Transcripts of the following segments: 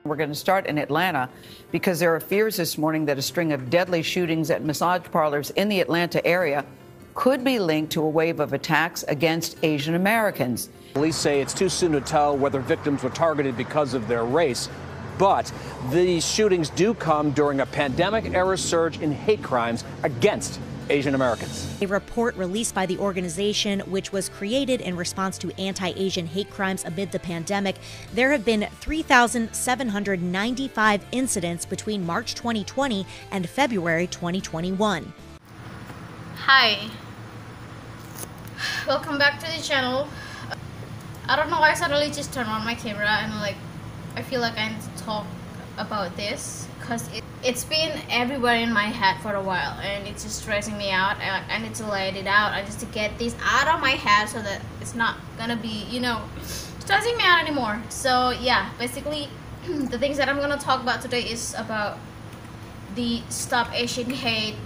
We're going to start in Atlanta because there are fears this morning that a string of deadly shootings at massage parlors in the Atlanta area could be linked to a wave of attacks against Asian Americans. Police say it's too soon to tell whether victims were targeted because of their race, but these shootings do come during a pandemic-era surge in hate crimes against Asian Americans. A report released by the organization, which was created in response to anti-Asian hate crimes amid the pandemic, there have been 3,795 incidents between March 2020 and February 2021. Hi, welcome back to the channel. I don't know why I suddenly just turned on my camera and I feel like I need to talk about this because it's been everywhere in my head for a while and it's just stressing me out. I need to let it out. I just to get this out of my head so that it's not gonna be, stressing me out anymore. So yeah, basically the things that I'm gonna talk about today is about the Stop Asian Hate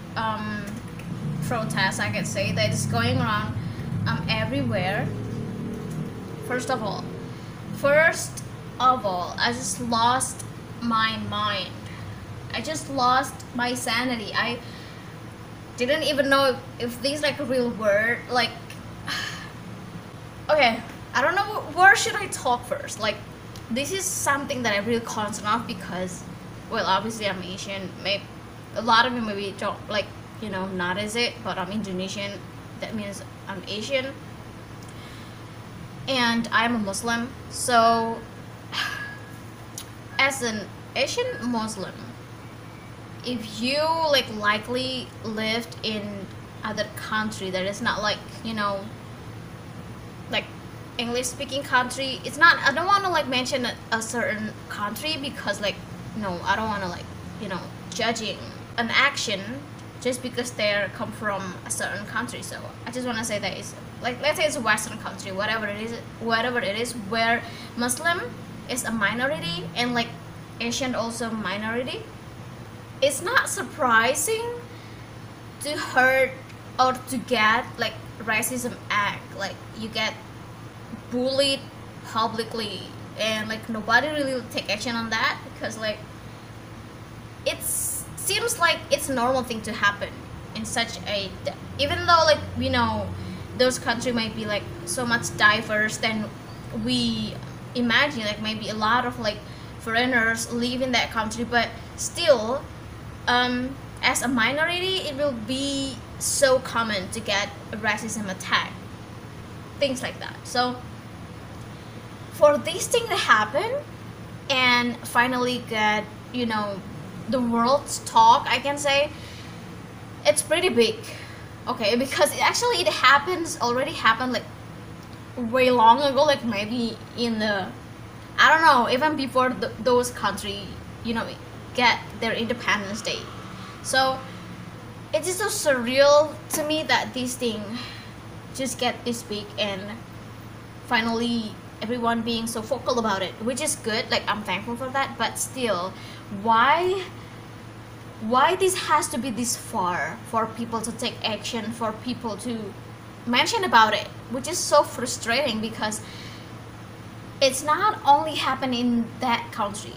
protest, I can say, that is going around everywhere. First of all, I just lost my mind. I just lost my sanity. I didn't even know if these a real word. Okay, I don't know where should I talk first. This is something that I'm really concerned of because, well, obviously I'm Asian. Maybe a lot of you maybe don't notice it, but I'm Indonesian. That means I'm Asian. And I'm a Muslim, so as an Asian Muslim, if you likely lived in other country that is not English speaking country, it's not, I don't want to mention a certain country because no, I don't want to judging an action just because they come from a certain country. So I just want to say that it's let's say it's a Western country, whatever it is, where Muslim is a minority and Asian also minority. It's not surprising to hurt or to get racism act, you get bullied publicly and nobody really will take action on that because it seems like it's a normal thing to happen in such a, even though those countries might be so much diverse than we imagine, maybe a lot of foreigners live in that country, but still as a minority it will be so common to get a racism attack, things like that. So for this thing to happen and finally get the world's talk, I can say it's pretty big. Okay, because it already happened way long ago, maybe in the, I don't know, even before those countries get their Independence Day. So it's just so surreal to me that this thing just get this big and finally everyone being so vocal about it, which is good. I'm thankful for that, but still, why this has to be this far for people to take action, for people to mention about it, which is so frustrating because it's not only happening in that country.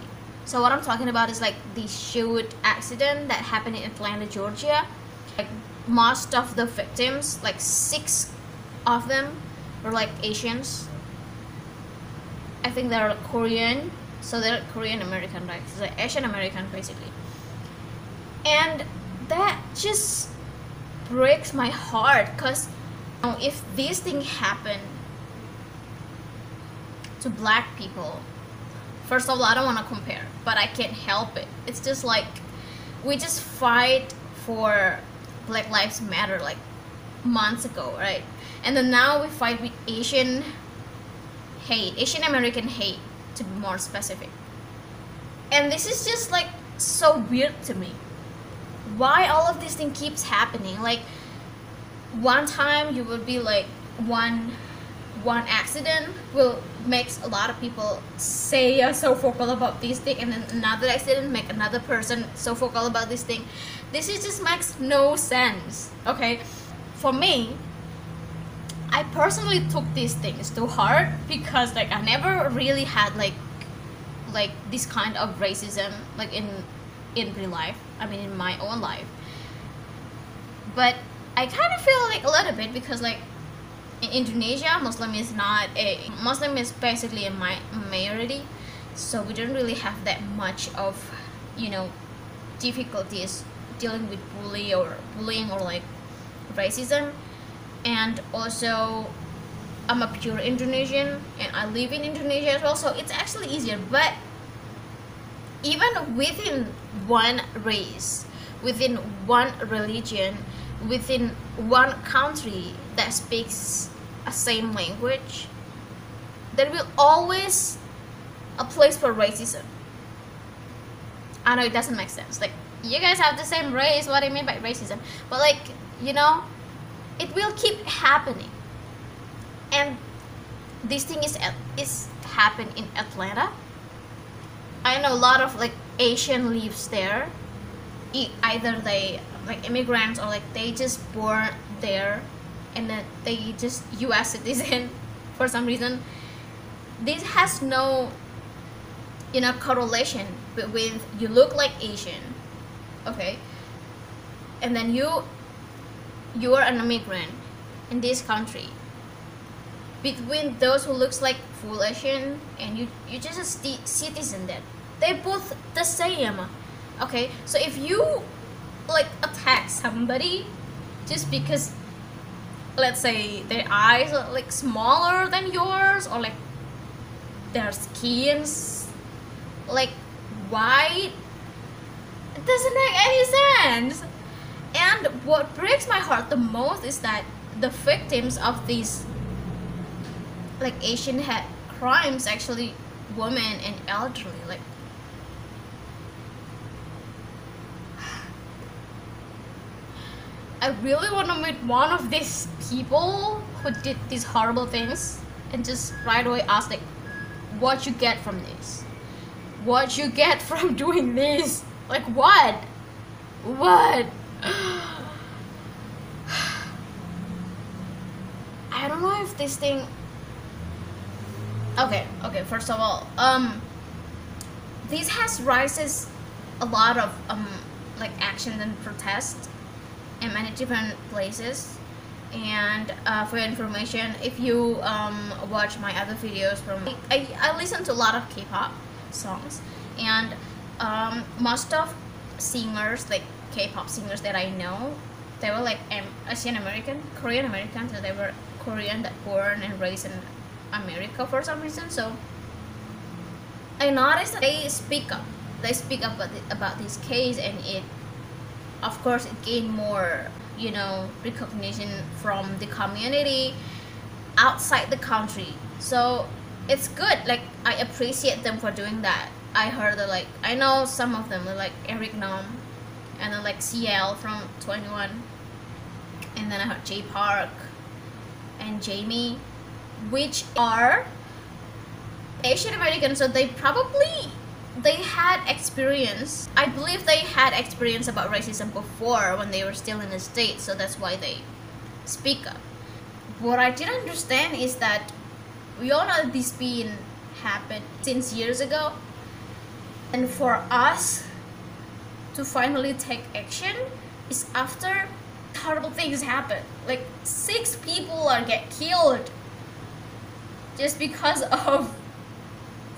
So what I'm talking about is the shoot accident that happened in Atlanta, Georgia. Most of the victims, 6 of them were Asians. I think they're Korean, so they're Korean American, right? So they're Asian American basically. And that just breaks my heart because if this thing happened to black people, first of all, I don't want to compare, but I can't help it. It's just we just fight for Black Lives Matter months ago, right? And then now we fight with Asian American hate, to be more specific. And this is just so weird to me. Why all of this thing keeps happening? One time you would be one accident will makes a lot of people say so vocal about this thing, and then another accident make another person so vocal about this thing. This is just makes no sense. Okay, for me, I personally took these things to heart because I never really had like this kind of racism like in real life, I mean in my own life. But I kind of feel like a little bit because like in Indonesia, Muslim is basically a minority, so we don't really have that much of, you know, difficulties dealing with bullying or like racism. And also I'm a pure Indonesian and I live in Indonesia as well, so it's actually easier. But even within one race, within one religion, within one country that speaks a same language, there will always a place for racism. I know it doesn't make sense, like you guys have the same race, what I mean by racism, but like, you know, it will keep happening. And this thing is happened in Atlanta. I know a lot of like Asian lives there. Either they like immigrants or like they just born there and then they just US citizen for some reason. This has no, you know, correlation with you look like Asian, okay, and then you are an immigrant in this country. Between those who looks like full Asian and you just a citizen, that they both the same, okay. So if you like attack somebody just because, let's say, their eyes are like smaller than yours or like their skins like white, it doesn't make any sense. And what breaks my heart the most is that the victims of these like Asian hate crimes actually women and elderly. Like I really want to meet one of these people who did these horrible things and just right away ask like, what you get from this? What you get from doing this? Like what? What? I don't know if this thing. Okay, first of all, this has raises a lot of like action and protest in many different places. And for your information, if you watch my other videos from I listen to a lot of K-pop songs, and most of singers, like K-pop singers that I know, they were like Asian American, Korean Americans, and they were Korean that born and raised in America for some reason. So I noticed that they speak up about this case, and it, of course, it gained more, you know, recognition from the community outside the country. So it's good. Like I appreciate them for doing that. I heard that, like, I know some of them like Eric Nam, and then like CL from 21, and then I heard J Park and Jamie, which are Asian American. So they had experience. I believe they had experience about racism before when they were still in the States, so that's why they speak up. What I didn't understand is that we all know this being happened since years ago, and for us to finally take action is after horrible things happen. Like 6 people get killed just because of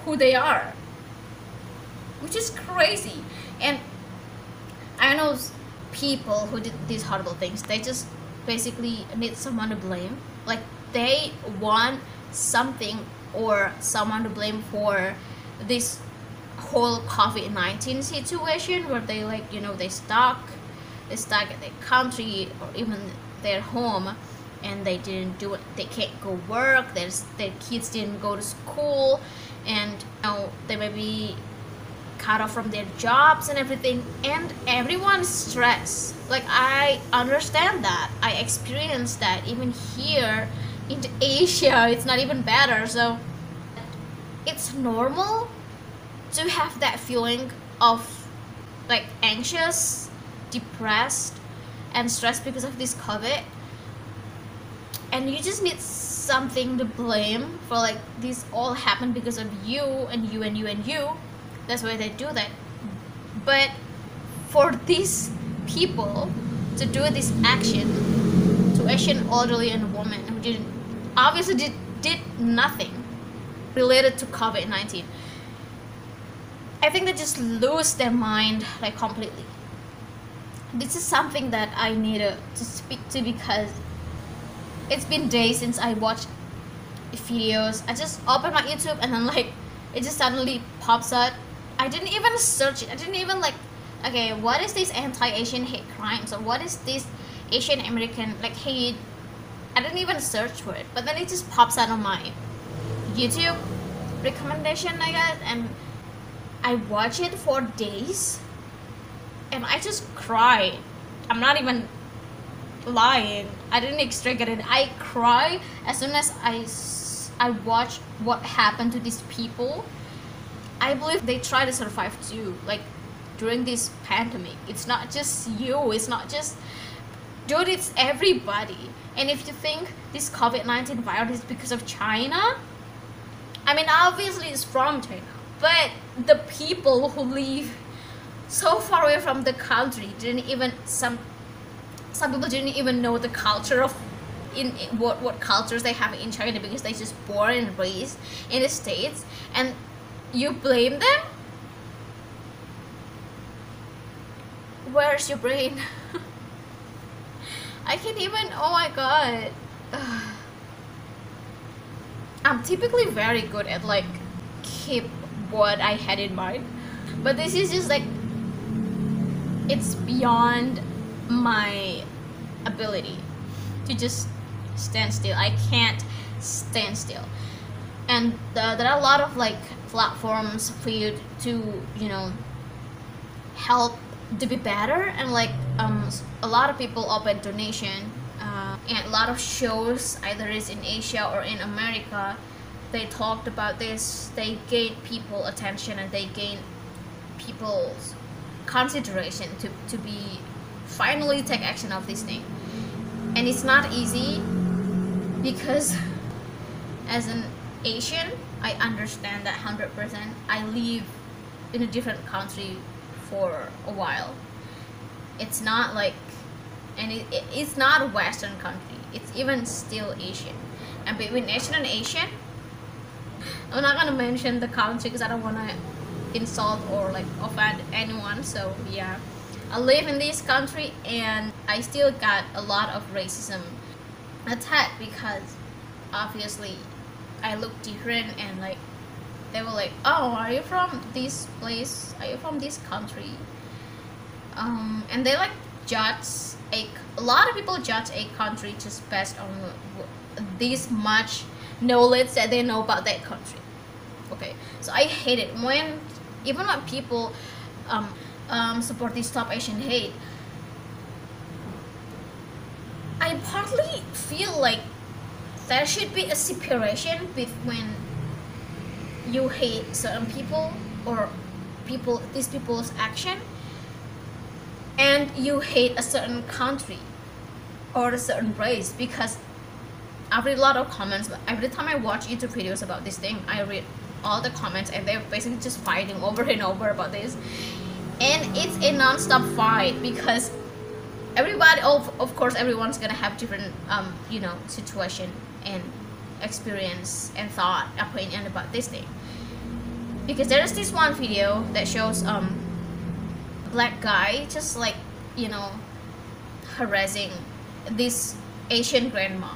who they are, which is crazy. And I know people who did these horrible things, they just basically need someone to blame. Like they want something or someone to blame for this whole COVID-19 situation, where they, like, you know, they stuck at their country or even their home, and they didn't do it. They can't go work. Their kids didn't go to school, and you know, they may be cut off from their jobs and everything, and everyone's stressed. Like I understand that. I experienced that even here in Asia. It's not even better. So it's normal to have that feeling of like anxious, depressed, and stressed because of this COVID. and you just need something to blame for like this all happened because of you and you and you and you. That's why they do that. But for these people to do this action to Asian elderly and woman who didn't obviously did nothing related to COVID-19, I think they just lose their mind like completely. This is something that I need to speak to, because it's been days since I watched videos. I just opened my YouTube and then like it just suddenly pops up. I didn't even search it. I didn't even like, okay, what is this anti-Asian hate crimes, or what is this Asian American like hate? I didn't even search for it, but then it just pops out on my YouTube recommendation, I guess, and I watch it for days and I just cried. I'm not even lying. I didn't exaggerate it. I cry as soon as I watch what happened to these people. I believe they try to survive too, like during this pandemic. It's not just you, it's not just dude, it's everybody. And if you think this COVID-19 virus is because of China, I mean obviously it's from China, but the people who live so far away from the country didn't even, some people didn't even know the culture of what cultures they have in China, because they just born and raised in the States, and you blame them? Where's your brain? I can't even, oh my god. I'm typically very good at like keep what I had in mind, but this is just like, it's beyond my ability to just stand still. I can't stand still. And there are a lot of like platforms for you to, you know, help to be better, and like a lot of people open donation, and a lot of shows, either it's in Asia or in America, they talked about this. They gain people attention and they gain people's consideration to be finally take action of this thing. And it's not easy, because as an Asian, I understand that 100%. I live in a different country for a while. It's not like, and it's not a Western country, it's even still Asian. And between Asian and Asian, I'm not gonna mention the country because I don't want to insult or like offend anyone. So yeah, I live in this country and I still got a lot of racism attack, because obviously I look different, and like they were like, oh, are you from this place, are you from this country, and they like judge a lot of people judge a country just based on this much knowledge that they know about that country. Okay, so I hate it when even when people support this Stop Asian Hate. I partly feel like there should be a separation between you hate certain people or these people's action, and you hate a certain country or a certain race. Because I read a lot of comments, but every time I watch YouTube videos about this thing, I read all the comments and they're basically just fighting over and over about this, and it's a non-stop fight, because everybody, of course everyone's gonna have different you know, situation and experience and thought, opinion about this thing. Because there's this one video that shows a black guy just like, you know, harassing this Asian grandma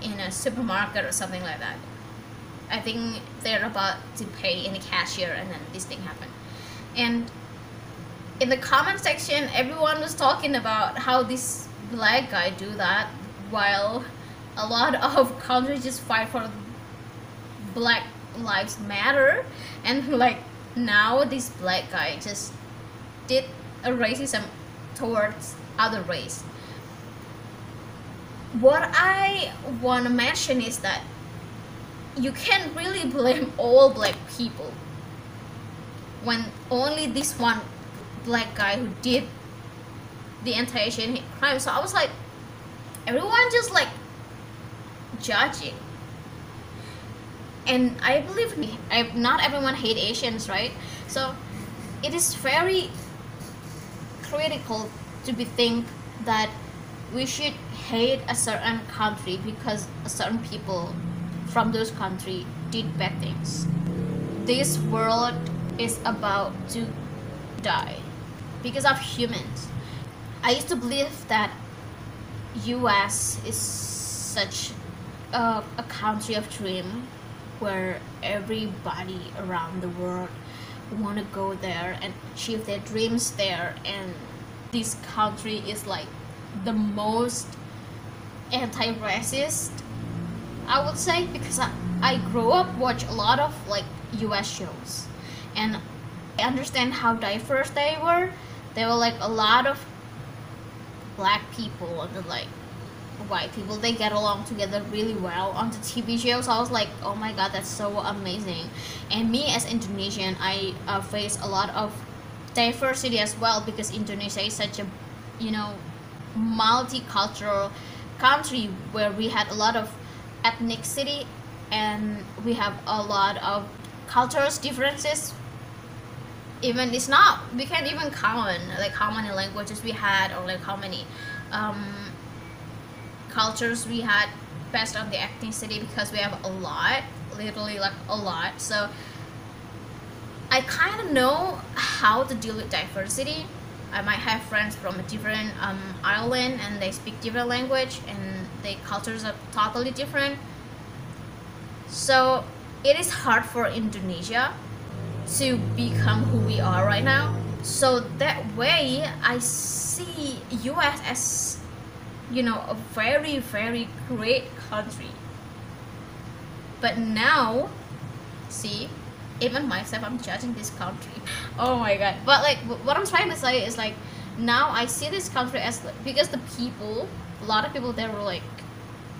in a supermarket or something like that. I think they're about to pay in a cashier, and then this thing happened. And in the comment section, everyone was talking about how this black guy do that, while a lot of countries just fight for Black Lives Matter, and like now this black guy just did a racism towards other race. What I want to mention is that you can't really blame all black people when only this one black guy who did the anti-Asian hate crime. So I was like, everyone just like judging. And I believe not everyone hate Asians, right? So it is very critical to be think that we should hate a certain country because a certain people from those country did bad things. This world is about to die because of humans. I used to believe that US is such a country of dream where everybody around the world want to go there and achieve their dreams there, and this country is like the most anti-racist, I would say, because I grew up watch a lot of like US shows, and I understand how diverse they were. There were like a lot of black people and then like white people, they get along together really well on the TV shows. I was like, oh my god, that's so amazing. And me as Indonesian, I face a lot of diversity as well, because Indonesia is such a, you know, multicultural country where we had a lot of ethnicity and we have a lot of cultural differences. Even it's not, we can't even count like how many languages we had, or like how many cultures we had based on the ethnicity, because we have a lot, literally like a lot. So I kind of know how to deal with diversity. I might have friends from a different island and they speak different language and their cultures are totally different. So it is hard for Indonesia to become who we are right now. So that way I see US as, you know, a very, very great country. But now, see, even myself, I'm judging this country. Oh my god. But like, what I'm trying to say is like, now I see this country as, because the people, a lot of people there were like,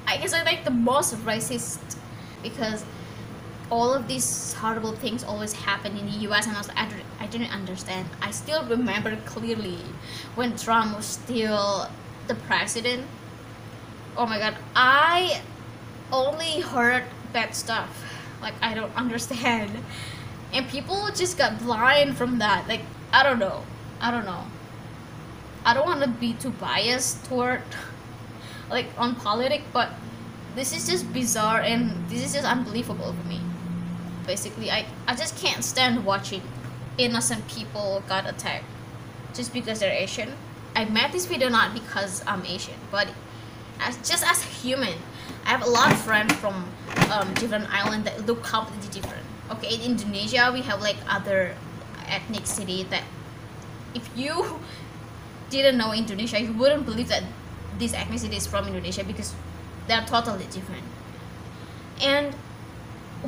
I guess I think the most racist, because all of these horrible things always happen in the US, and I didn't understand. I still remember clearly when Trump was still the president. Oh my god, I only heard bad stuff. Like, I don't understand. And people just got blind from that. Like, I don't know. I don't want to be too biased toward like on politics, but this is just bizarre and this is just unbelievable for me. Basically, I just can't stand watching innocent people got attacked just because they're Asian. I made this video not because I'm Asian, but just as human. I have a lot of friends from different islands that look completely different. Okay, in Indonesia we have like other ethnicity that if you didn't know Indonesia, you wouldn't believe that this ethnicity is from Indonesia, because they're totally different. And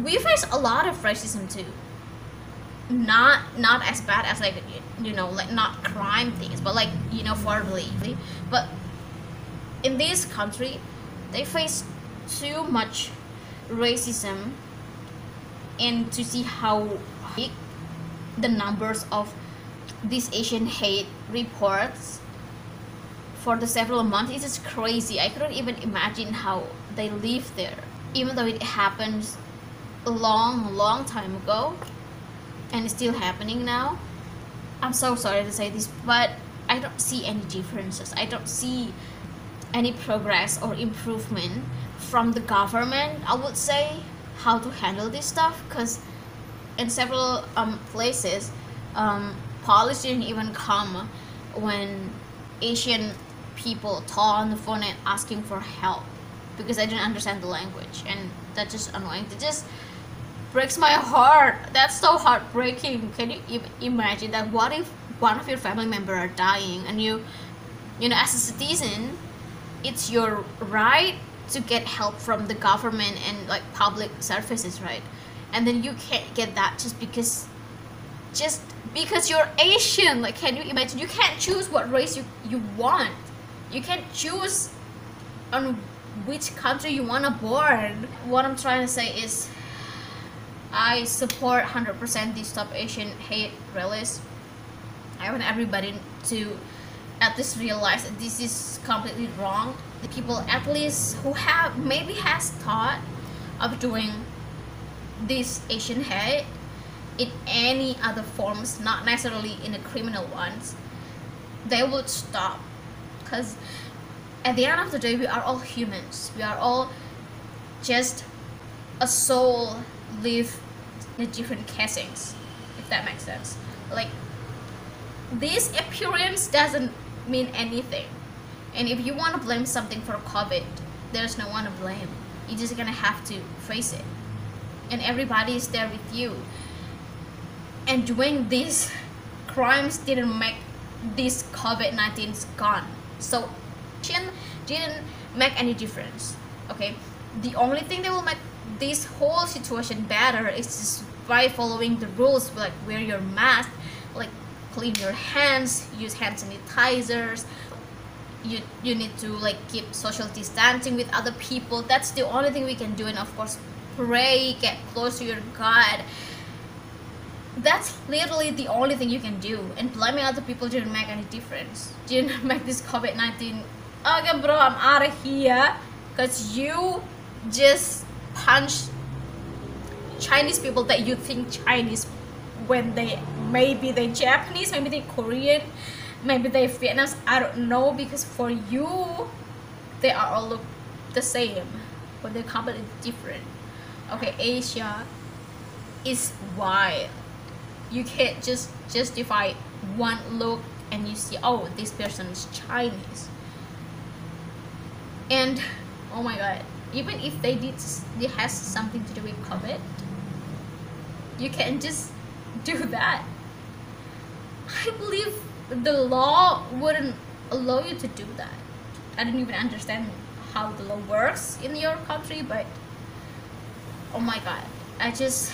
we face a lot of racism too. Not as bad as like, you know, like not crime things, but like, you know, verbally. But in this country, they face too much racism, and to see how big the numbers of these Asian hate reports for the several months, it is crazy. I couldn't even imagine how they live there, even though it happens a long time ago and it's still happening now. I'm so sorry to say this, but I don't see any differences. I don't see any progress or improvement from the government, I would say, how to handle this stuff, because in several places police didn't even come when Asian people call on the phone and asking for help, because I didn't understand the language, and that's just annoying. It just breaks my heart. That's so heartbreaking. Can you even imagine that? What if one of your family members are dying, and you know, as a citizen, it's your right to get help from the government and like public services, right? And then you can't get that just because you're Asian. Like, can you imagine? You can't choose what race you want. You can't choose on which country you want to born. What I'm trying to say is, I support 100% the Stop Asian Hate rallies. I want everybody to at least realize that this is completely wrong. The people at least who have maybe has thought of doing this Asian hate in any other forms, not necessarily in the criminal ones, they would stop. Because at the end of the day, we are all humans. We are all just a soul live in different casings, if that makes sense. Like, this appearance doesn't mean anything. And if you want to blame something for COVID, there's no one to blame. You're just gonna have to face it. And everybody is there with you. And doing these crimes didn't make this COVID-19 gone. So didn't make any difference. Okay, the only thing that will make this whole situation better is just by following the rules, like wear your mask, like clean your hands, use hand sanitizers. You need to like keep social distancing with other people. That's the only thing we can do. And of course, pray, get close to your God. That's literally the only thing you can do. And blaming other people didn't make any difference. Didn't make this COVID-19, okay bro, I'm out of here, because you just punched Chinese people that you think Chinese when maybe they Japanese, maybe they Korean, maybe they Vietnamese, I don't know, because for you they are all look the same, but they're completely different. Okay, Asia is wide. You can't just justify one look and you see, oh, this person is Chinese. And oh my god, even if it has something to do with COVID, you can't just do that. I believe the law wouldn't allow you to do that. I don't even understand how the law works in your country, but oh my god, I just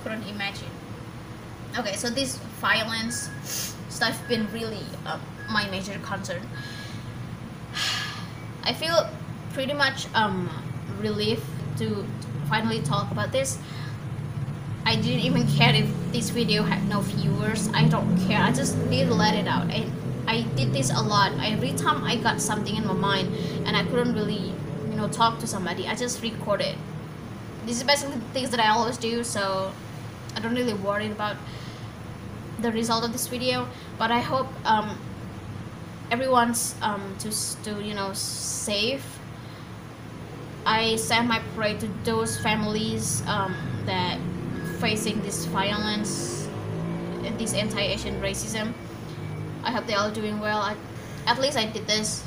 couldn't imagine. Okay, so this violence stuff been really my major concern. I feel pretty much relieved to finally talk about this. I didn't even care if this video had no viewers. I don't care. I just need to let it out. And I did this a lot. Every time I got something in my mind and I couldn't really, talk to somebody, I just recorded. This is basically the things that I always do, so I don't really worry about the result of this video. But I hope everyone's to safe. I send my prayer to those families that facing this violence and this anti-Asian racism. I hope they all doing well. At least I did this.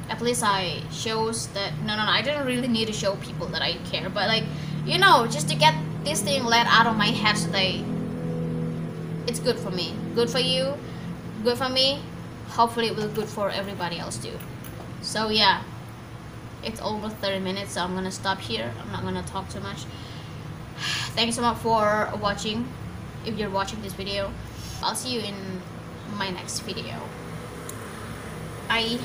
At least I shows that no, I didn't really need to show people that I care, but like, just to get this thing let out of my head so it's good for me, good for you, good for me. Hopefully it will be good for everybody else too. So yeah, it's over 30 minutes, so I'm gonna stop here. I'm not gonna talk too much. Thank you so much for watching. If you're watching this video, I'll see you in my next video. Bye.